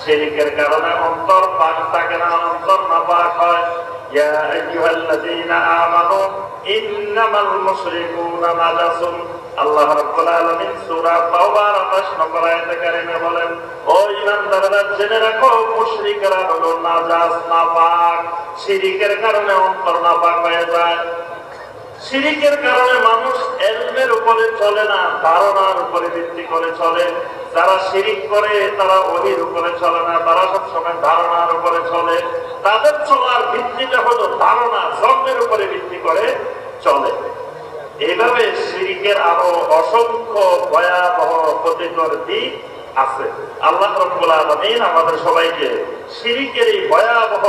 শিরকের কারণে অন্তর পাক থাকে না, অন্তর নাপাক হয়। ইয়া আইয়ুহাল্লাযীনা আমানু ইন্নামাল মুশরিকুনা নাজাসুন। আল্লাহ রাব্বুল আলামিন সূরা তাওবার 28 নম্বর আয়াতে কারিমে বলেন, ও ঈমানদাররা জেনে রাখো মুশরিকরা হলো নাজাস, নাপাক। শিরকের কারণে অন্তর নাপাক হয়ে যায়। শিরকের কারণে মানুষ ইলমের উপরে চলে না, ধারণার উপরে ভিত্তি করে চলে। যারা শিরিক করে তারা ওহীর উপরে চলে না, তারা সবসময় ধারণার উপরে চলে। তাদের চলার ভিত্তিটা হলো ধারণা, জন্মের উপরে ভিত্তি করে চলে। এইভাবে শিরকের আরো অসংখ্য ভয়াবহ ক্ষতিকর দিক আছে। আল্লাহ রাব্বুল আলামিন আমাদের সবাইকে শিরকের এই ভয়াবহ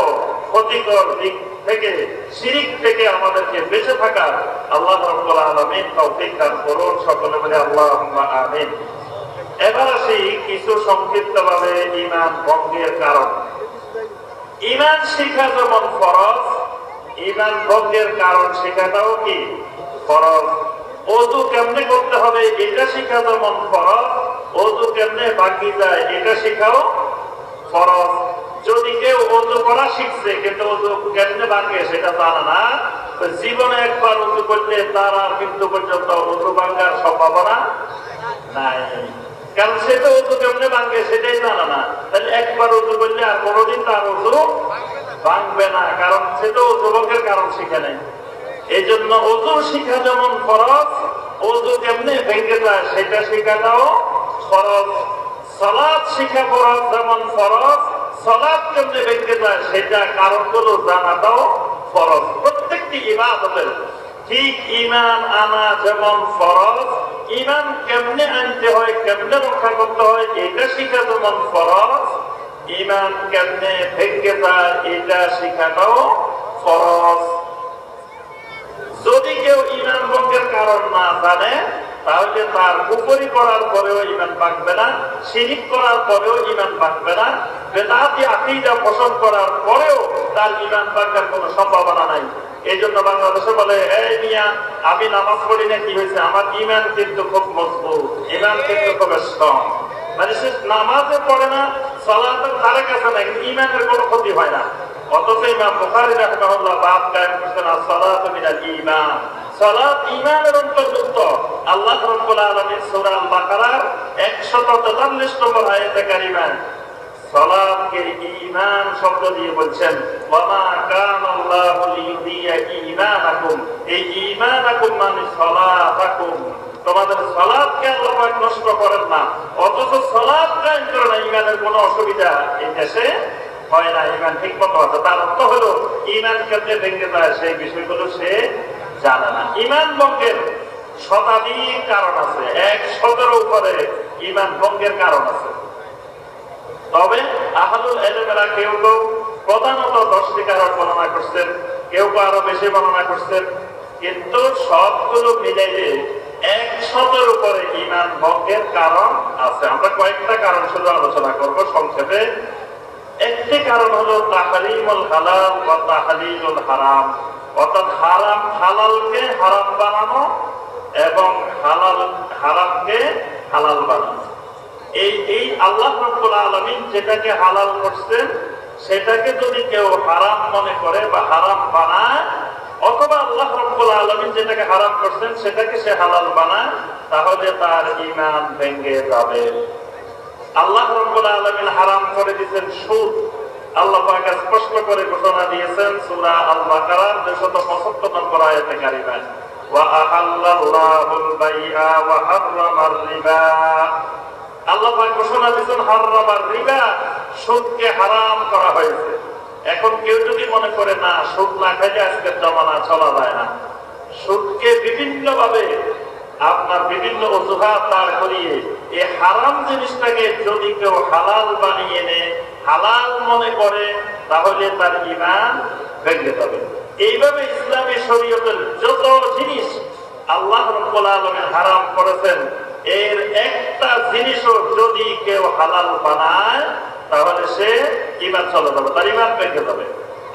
ক্ষতিকর দিক থেকে, শিরিক থেকে আমাদেরকে বেঁচে থাকার আল্লাহ রাব্বুল আলামিন তৌফিক দান করুন। সকলে বলে আল্লাহুম্মা আমিন। এবার আসি কিছু সংক্ষিপ্তভাবে ঈমান ভঙ্গের কারণ। ঈমান শিক্ষা যেমন ফরজ, ঈমান ভঙ্গের কারণ শেখাটাও কি ফরজ। ওযু কেমনে করতে হবে এটা শিখা যেমন ফরজ, ওযু কেমনে ভাঙি যায় এটা শিখাও ফরজ। যদি কেউ ওযু করা শিখছে কিন্তু ওযু কেমনে ভাঙে সেটা জানে না, জীবনে একবার ওযু করলে তার আর মৃত্যু পর্যন্ত ওযু ভাঙার সম্ভাবনা নাই। কারণ সে তো ওযু কেমনে ভাঙে সেটাই জানে না। তাহলে একবার ওযু করলে আর কোনোদিন তার ওযু ভাঙবে না, কারণ সে তো ওযু ভঙ্গের কারণ শিখে নেই। এই জন্য ওযু শিখা যেমন ফরজ, ওযু কেমনে ভেঙে যায় সেটা শিখাটাও ফরজ। সালাত শিখা ফরজ যেমন ফরজ, সালাত কেমনে ভেঙে যায় সেটা কারণগুলো জানাটাও ফরজ। প্রত্যেকটি ইবাদতের ঠিক ঈমান আনা যেমন ফরজ, ঈমান কেমনে আনতে হয়, কেমনে রক্ষা করতে হয় এটা শিখা যেমন ফরজ, ঈমান কেমনে ভেঙে যায় এটা শিখাটাও ফরজ। যদি কেউ ঈমান ভঙ্গের কারণ না জানে তাহলে তার কুফরি করার পরেও ঈমান পাকবে না, শিরক করার পরেও ঈমান পাকবে না, বেদাতি আকীদা পোষণ করার পরেও তার ঈমান পাকার কোনো সম্ভাবনা নাই। এই জন্য বাংলাদেশে বলে, এই মিয়া আমি নামাজ পড়ি না কি হয়েছে, আমার ঈমান কিন্তু খুব মজবুত, ঈমান কিন্তু খুব স্ট্রং। মানে সে নামাজে পড়ে না, সালাতের ধারে কাছে না, কিন্তু ঈমানের কোনো ক্ষতি হয় না। অথচ ইমাম বুখারী রাহিমাহুল্লাহ বাব কায়েম করেছেন as-সালাতু মিনাল ঈমান। সালাত ঈমানের অন্তর্ভুক্ত। আল্লাহ রাব্বুল আলামিন সূরা আল-বাকারার 143 নম্বর আয়াতে কারিমায় সালাতকে ঈমান শব্দ দিয়ে বলছেন, ওয়া মা কানা আল্লাহু লিয়ুদিয়া ঈমানাকুম। এই ঈমানাকুম মানে সালাতাকুম, তোমাদের সালাতকে আল্লাহ পাক নষ্ট করেন না। অথচ সালাত কায়েম করে না, ঈমানের কোনো অসুবিধা এই দেশে হয় না, ঈমান ঠিক মতো আছে। তার অর্থ হলো ঈমান কেমনে ভেঙে যায় সেই বিষয়গুলো সে জানে না। ঈমান ভঙ্গের শতাধিক কারণ আছে, 100-এর উপরে ঈমান ভঙ্গের কারণ আছে। তবে আহলুল ইলমেরা কেউ কেউ প্রধানত 10টি কারণ বর্ণনা করছেন, কেউ কেউ আরো বেশি বর্ণনা করছেন, কিন্তু সবগুলো মিলাইলে 100-এর উপরে ঈমান ভঙ্গের কারণ আছে। আমরা কয়েকটা কারণ শুধু আলোচনা করব সংক্ষেপে। একটি কারণ হলো তাহরিমুল হালাল ওয়া তাহলিলুল হারাম, অর্থাৎ হারাম হালালকে হারাম বানানো এবং হালাল হারামকে হালাল বানানো। এই আল্লাহ রাব্বুল আলামিন যেটাকে হালাল করছেন সেটাকে যদি কেউ হারাম মনে করে বা হারাম বানায়, অথবা আল্লাহ রাব্বুল আলামিন যেটাকে হারাম করছেন সেটাকে সে হালাল বানায়, তাহলে তার ঈমান ভেঙে যাবে। আল্লাহ রাব্বুল আলামিন হারাম করে দিয়েছেন সুদ। আল্লাহ পাক স্পষ্ট করে ঘোষণা দিয়েছেন সূরা আল-বাকারার 275 নম্বর আয়াতে কারিমায়, ওয়া আহাল্লাল্লাহুল বাইআ ওয়া হাররামার রিবা। আল্লাহ পাক ঘোষণা দিয়েছেন হাররামার রিবা, সুদকে হারাম করা হয়েছে। এখন কেউ যদি মনে করে না সুদ না খাইলে আজকের জমানা চলা যায় না, সুদকে বিভিন্ন ভাবে আপনার বিভিন্ন অজুহাত দাঁড় করিয়ে এই হারাম জিনিসটাকে যদি কেউ হালাল বানিয়ে নেয়, হালাল মনে করে, তাহলে তার ঈমান ভেঙে যাবে। এইভাবে ইসলামী শরীয়তের যত জিনিস আল্লাহ রাব্বুল আলামিন হারাম করেছেন, এর একটা জিনিসও যদি কেউ হালাল বানায় তাহলে সে ঈমান চলে যাবে, তার ঈমান ভেঙে যাবে।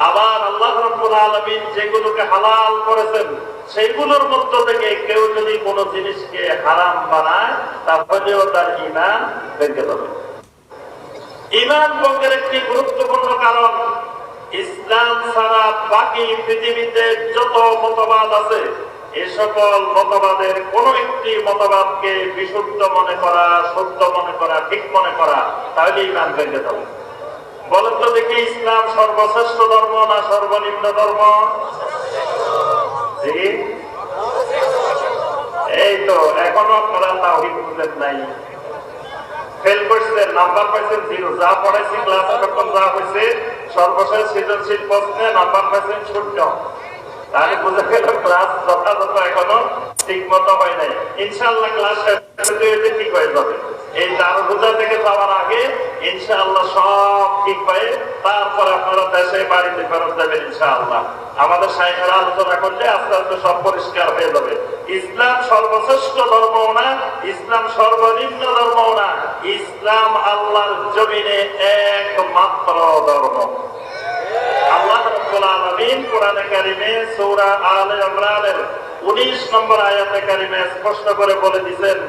আবার আল্লাহ রাব্বুল আলামিন যেগুলোকে হালাল করেছেন সেগুলোর মধ্য থেকে কেউ যদি কোনো জিনিসকে হারাম বানায় তাহলেও তার ঈমান ভেঙে যাবে। ঈমান ভঙ্গের একটি গুরুত্বপূর্ণ কারণ, ইসলাম ছাড়া বাকি পৃথিবীতে যত মতবাদ আছে, এ সকল মতবাদের কোন একটি মতবাদকে বিশুদ্ধ মনে করা, সত্য মনে করা, ঠিক মনে করা, তাহলে ঈমান ভেঙে যাবে। বলেন তো দেখি, ইসলাম সর্বশ্রেষ্ঠ ধর্ম না সর্বনিম্ন ধর্ম? এই তো এখনো আপনারা তাওহীদ বুঝেন নাই, ফেল করছেন, নাম্বার পাইছেন 0। যা পড়াইছি ক্লাস এখন যা হয়েছে, সর্বশেষ সৃজনশীল প্রশ্নে নাম্বার পাইছেন 0। তাহলে বুঝে গেল ক্লাস যথাযথ এখনো ঠিক মতো হয় নাই। ইনশাআল্লাহ ক্লাস ঠিক হয়ে যাবে। এই দারুজা থেকে যাওয়ার আগে ইনশাআল্লাহ সব ঠিক হয়ে তারপরে আপনারা দেশে বাড়িতে ফেরত যাবেন ইনশাআল্লাহ। আমাদের শাইখেরা আলোচনা করলে আস্তে আস্তে সব পরিষ্কার হয়ে যাবে। ইসলাম সর্বশ্রেষ্ঠ ধর্ম না, ইসলাম সর্বনিম্ন ধর্ম না, ইসলাম আল্লাহর জমিনে একমাত্র ধর্ম। আল্লাহ রাব্বুল আলামিন কোরআনে কারিমে সূরা আলে ইমরানের 19 নম্বর আয়াতে কারিমে স্পষ্ট করে বলে দিয়েছেন,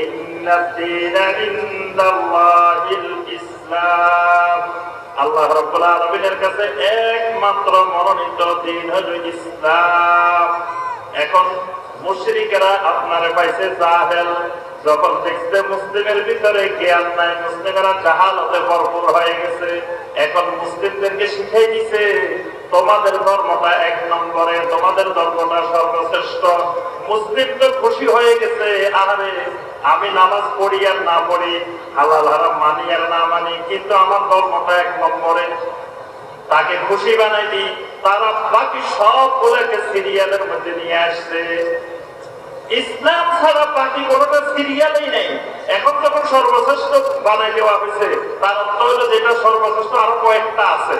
ইন্নাদ দীনা ইনদাল্লাহিল ইসলাম। আল্লাহ রাব্বুল আলামিনের কাছে একমাত্র মনোনীত দ্বীন হলো ইসলাম। এখন মুশরিকেরা আপনারে পাইছে জাহেল, যখন দেখছে মুসলিমের ভিতরে জ্ঞান নাই, মুসলিমেরা জাহালতে ভরপুর হয়ে গেছে, এখন মুসলিমদেরকে শিখাই দিছে তোমাদের ধর্মটা 1 নম্বরে, তোমাদের ধর্মটা সর্বশ্রেষ্ঠ। মুসলিম তো খুশি হয়ে গেছে, আরে আমি নামাজ পড়ি আর না পড়ি, হালাল হারাম মানি আর না মানি, কিন্তু আমার ধর্মটা 1 নম্বরে। তাকে খুশি বানাইনি, তারা বাকি সবগুলোকে সিরিয়ালের মধ্যে নিয়ে আসছে। ইসলাম ছাড়া বাকি কোনোটা সিরিয়ালই নেই। এখন যখন সর্বশ্রেষ্ঠ বানাই দেওয়া হয়েছে, তার অর্থ হলো যেটা সর্বশ্রেষ্ঠ আরো কয়েকটা আছে।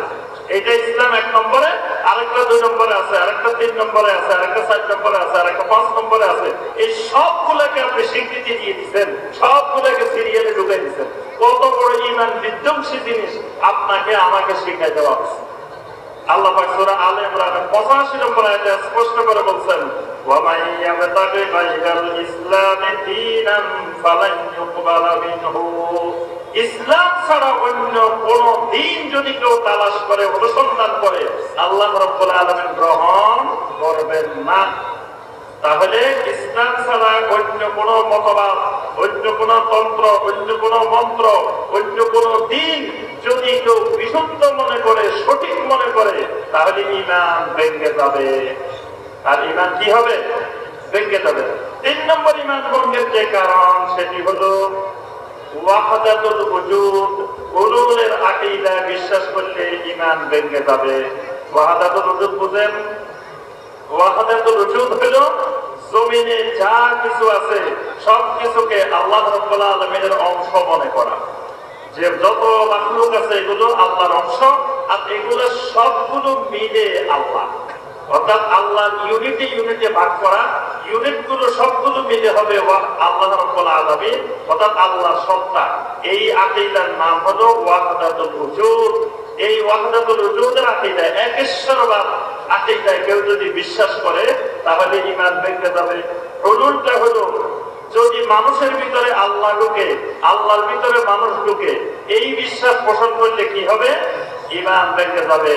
এটা ইসলাম 1 নম্বরে, আরেকটা 2 নম্বরে আছে, আরেকটা 3 নম্বরে আছে, আরেকটা 4 নম্বরে আছে, আরেকটা 5 নম্বরে আছে। এই সবগুলোকে আপনি স্বীকৃতি দিয়ে দিচ্ছেন, সবগুলোকে সিরিয়ালে ঢুকাই দিচ্ছেন। কত বড় ঈমান বিধ্বংসী জিনিস আপনাকে আমাকে শিখাই দেওয়া হচ্ছে। আল্লাহ পাক সূরা আলে ইমরানের 85 নম্বর আয়াতে স্পষ্ট করে বলছেন, ওয়া মান ইয়াবতাগি গায়রাল ইসলামি দীনান ফালান ইউকবালা মিনহু। ইসলাম ছাড়া অন্য কোন দিন যদি কেউ তালাশ করে, অনুসন্ধান করে, আল্লাহ রাব্বুল আলামিন গ্রহণ করবেন না। তাহলে ইসলাম ছাড়া অন্য কোন মতবাদ, অন্য কোন তন্ত্র, অন্য কোন মন্ত্র, অন্য কোন দিন যদি কেউ বিশুদ্ধ মনে করে, সঠিক মনে করে, তাহলে ঈমান ভেঙে যাবে। আর ঈমান কি হবে? ভেঙে যাবে। 3 নম্বর ঈমান ভঙ্গের যে কারণ, সেটি হলো ওয়াহদাতুল ওজুদ, হুলুলের আকীদা বিশ্বাস করলে ঈমান ভেঙে যাবে। ওয়াহদাতুল ওজুদ বুঝেন? ওয়াহদাতুল ওজুদ হলো জমিনে যা কিছু আছে সব কিছুকে আল্লাহ রাব্বুল আলামিনের অংশ মনে করা। যে যত মাখলুক আছে এগুলো আল্লাহর অংশ, আর এগুলো সবগুলো মিলে আল্লাহ। অর্থাৎ আল্লাহর ইউনিটে ভাগ করা, ইউনিটগুলো সবগুলো মিলে হবে আল্লাহ রাব্বুল আলামিন, অর্থাৎ আল্লাহর সত্তা। এই আকীদার নাম হলো ওয়াহদাতুল ওজুদ। এই ওয়াহদাতুল ওজুদের আকীদা, একেশ্বরবাদ আকীদায় কেউ যদি বিশ্বাস করে, তাহলে ঈমান ভেঙে যাবে। হুলুলটা হলো যদি মানুষের ভিতরে আল্লাহ ঢুকে, আল্লাহর ভিতরে মানুষ ঢুকে, এই বিশ্বাস পোষণ করলে কি হবে? ঈমান ভেঙে যাবে।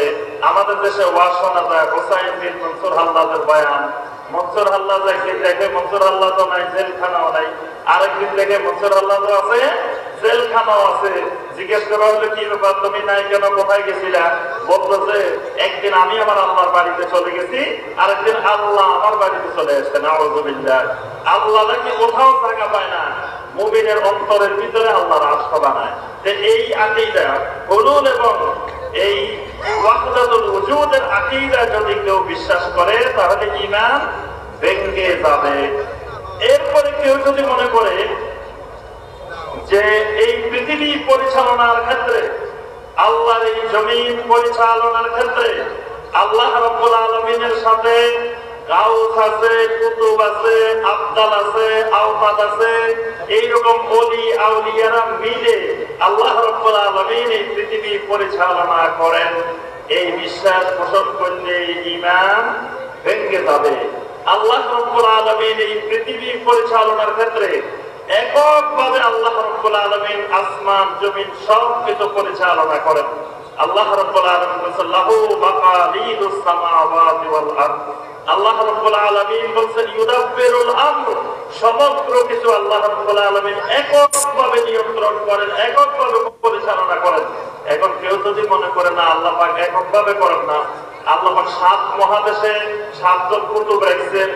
আমাদের দেশে ওয়াজ শোনা যায়, হোসাইন বিন মনসুর হাল্লাদের বয়ান। মনসুর হাল্লাদ একদিন দেখে মনসুর হাল্লাদ নাই, জেলখানাও নাই। আরেকদিন দেখে মনসুর হাল্লাদ আছে, জেলখানাও আছে। জিজ্ঞেস করা হলো কি ব্যাপার, তুমি নাই কেন, কোথায় গেছিলা? বললো যে একদিন আমি আমার আল্লাহর বাড়িতে চলে গেছি, আরেকদিন আল্লাহ আমার বাড়িতে চলে আসছে। নাউযুবিল্লাহ। আল্লাহ নাকি কোথাও জায়গা পায় না, মুমিনের অন্তরের ভিতরে আল্লাহর আস্থা বানায়। এই আকীদা, হুলুল এবং এই ওয়াহদাতুল ওজুদের আকীদা যদি কেউ বিশ্বাস করে, তাহলে ঈমান ভেঙে যাবে। এরপরে কেউ যদি মনে করে যে এই পৃথিবী পরিচালনার ক্ষেত্রে, আল্লাহর এই জমিন পরিচালনার ক্ষেত্রে আল্লাহ রাব্বুল আলামিনের সাথে গাউস আছে, কুতুব আছে, আবদাল আছে, আওতাদ আছে, এইরকম ওলি আউলিয়ারা মিলে আল্লাহ রাব্বুল আলামিন এই পৃথিবী পরিচালনা করেন, এই বিশ্বাস পোষণ করলে ঈমান ভেঙে যাবে। আল্লাহ রাব্বুল আলামিন এই পৃথিবী পরিচালনার ক্ষেত্রে এককভাবে আল্লাহ রাব্বুল আলামিন আসমান জমিন সব কিছু পরিচালনা করেন। আল্লাহ রাব্বুল আলামিন বলেন লাহু মাকালিদুস সামাওয়াতি ওয়াল আরদ। আল্লাহ রাব্বুল আলামিন বলেন ইউদাব্বিরুল আমর, সমগ্র কিছু আল্লাহ রাব্বুল আলামিন এককভাবে নিয়ন্ত্রণ করেন, এককভাবে পরিচালনা করেন। এখন কেউ যদি মনে করে না আল্লাহ পাক এককভাবে করেন না, আল্লাহ পাক সাত মহাদেশে সাতজন কুতুব রাখছেন,